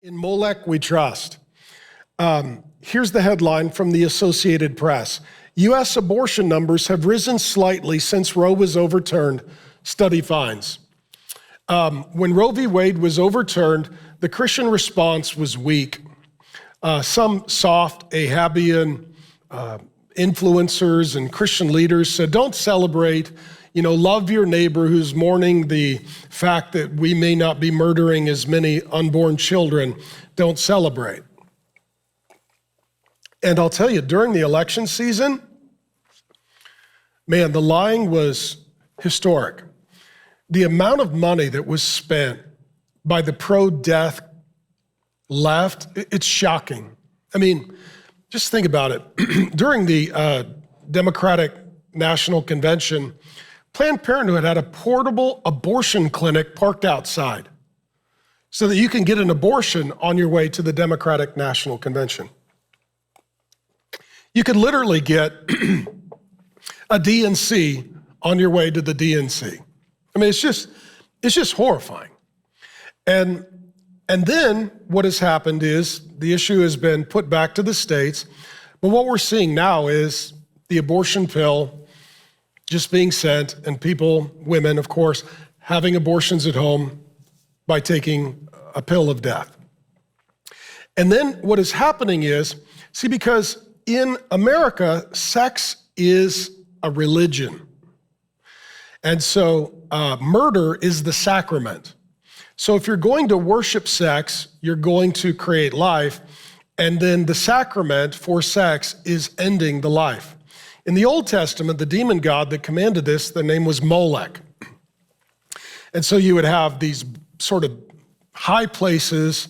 In Molech We Trust. Here's the headline from the Associated Press. U.S. abortion numbers have risen slightly since Roe was overturned, study finds. When Roe v. Wade was overturned, the Christian response was weak. Some soft Ahabian influencers and Christian leaders said, don't celebrate, love your neighbor who's mourning the fact that we may not be murdering as many unborn children. Don't celebrate. And I'll tell you, during the election season, man, the lying was historic. The amount of money that was spent by the pro-death left, it's shocking. I mean, just think about it. During the Democratic National Convention, Planned Parenthood had a portable abortion clinic parked outside so that you can get an abortion on your way to the Democratic National Convention. You could literally get a DNC on your way to the DNC. I mean, it's just horrifying. And then what has happened is the issue has been put back to the states, but what we're seeing now is the abortion pill just being sent, and people, women, of course, having abortions at home by taking a pill of death. And then what is happening is, because in America, sex is a religion. And so murder is the sacrament. So if you're going to worship sex, you're going to create life, and then the sacrament for sex is ending the life. In the Old Testament, the demon god that commanded this, the name was Molech. And so you would have these sort of high places,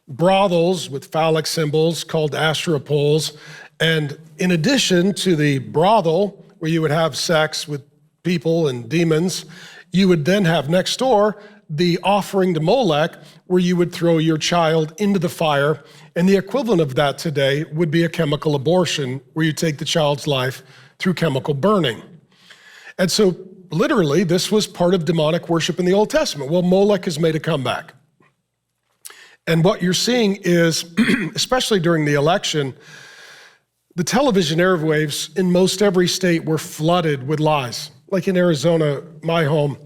brothels with phallic symbols called Asherah poles. And in addition to the brothel, where you would have sex with people and demons, you would then have next door the offering to Molech, where you would throw your child into the fire. And the equivalent of that today would be a chemical abortion, where you take the child's life through chemical burning. And so literally, this was part of demonic worship in the Old Testament. Well, Molech has made a comeback. And what you're seeing is, especially during the election, the television airwaves in most every state were flooded with lies. Like in Arizona, my home,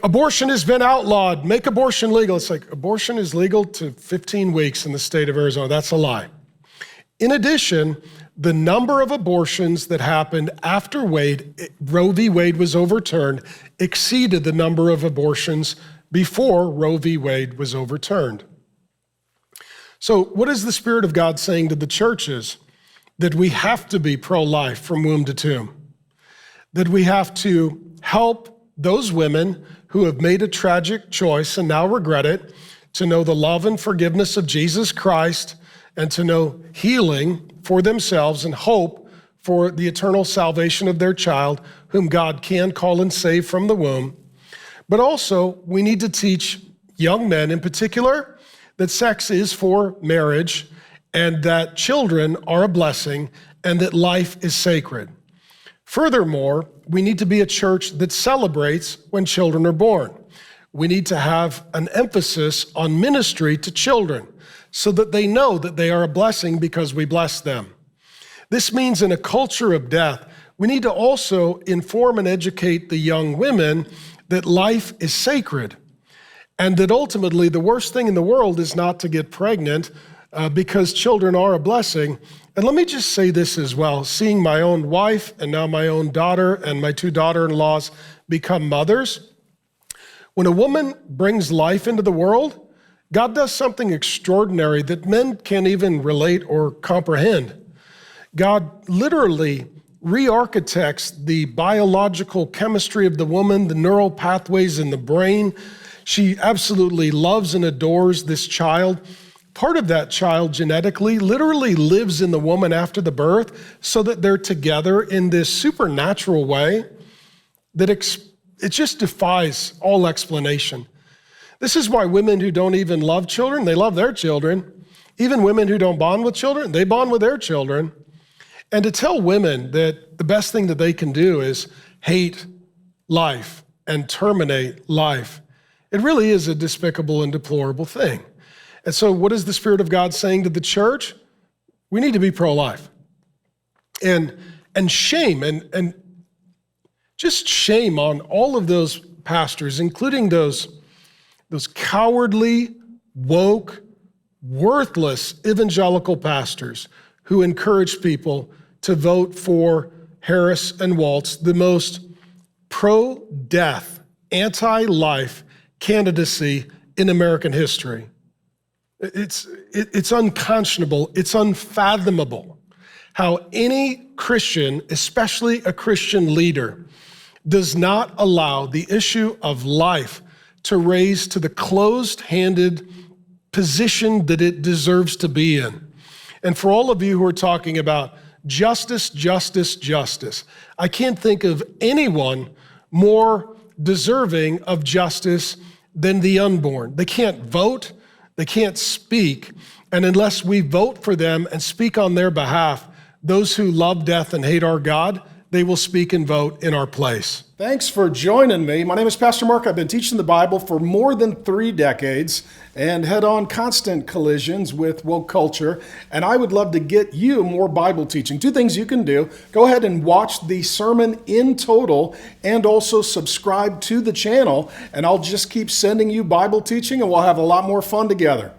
abortion has been outlawed, make abortion legal. It's like, abortion is legal to 15 weeks in the state of Arizona. That's a lie. In addition, the number of abortions that happened after Roe v. Wade was overturned exceeded the number of abortions before Roe v. Wade was overturned. So what is the Spirit of God saying to the churches? That we have to be pro-life from womb to tomb. That we have to help those women who have made a tragic choice and now regret it, to know the love and forgiveness of Jesus Christ, and to know healing for themselves and hope for the eternal salvation of their child, whom God can call and save from the womb. But also, we need to teach young men in particular that sex is for marriage, and that children are a blessing, and that life is sacred. Furthermore, we need to be a church that celebrates when children are born. We need to have an emphasis on ministry to children so that they know that they are a blessing because we bless them. This means in a culture of death, we need to also inform and educate the young women that life is sacred, and that ultimately the worst thing in the world is not to get pregnant, because children are a blessing. And let me just say this as well, seeing my own wife and now my own daughter and my two daughter-in-laws become mothers, when a woman brings life into the world, God does something extraordinary that men can't even relate or comprehend. God literally re-architects the biological chemistry of the woman, the neural pathways in the brain. She absolutely loves and adores this child. Part of that child genetically literally lives in the woman after the birth, so that they're together in this supernatural way that it just defies all explanation. This is why women who don't even love children, they love their children. Even women who don't bond with children, they bond with their children. And to tell women that the best thing that they can do is hate life and terminate life, it really is a despicable and deplorable thing. And so what is the Spirit of God saying to the church? We need to be pro-life. And shame, and just shame on all of those pastors, including those cowardly, woke, worthless evangelical pastors who encourage people to vote for Harris and Walz, the most pro-death, anti-life candidacy in American history. It's unconscionable, it's unfathomable how any Christian, especially a Christian leader, does not allow the issue of life to raise to the closed-handed position that it deserves to be in. And for all of you who are talking about justice, justice, justice, I can't think of anyone more deserving of justice than the unborn. They can't vote, they can't speak, and unless we vote for them and speak on their behalf, those who love death and hate our God, they will speak and vote in our place. Thanks for joining me. My name is Pastor Mark. I've been teaching the Bible for more than 3 decades and head on constant collisions with woke culture. And I would love to get you more Bible teaching. 2 things you can do. Go ahead and watch the sermon in total and also subscribe to the channel. And I'll just keep sending you Bible teaching and we'll have a lot more fun together.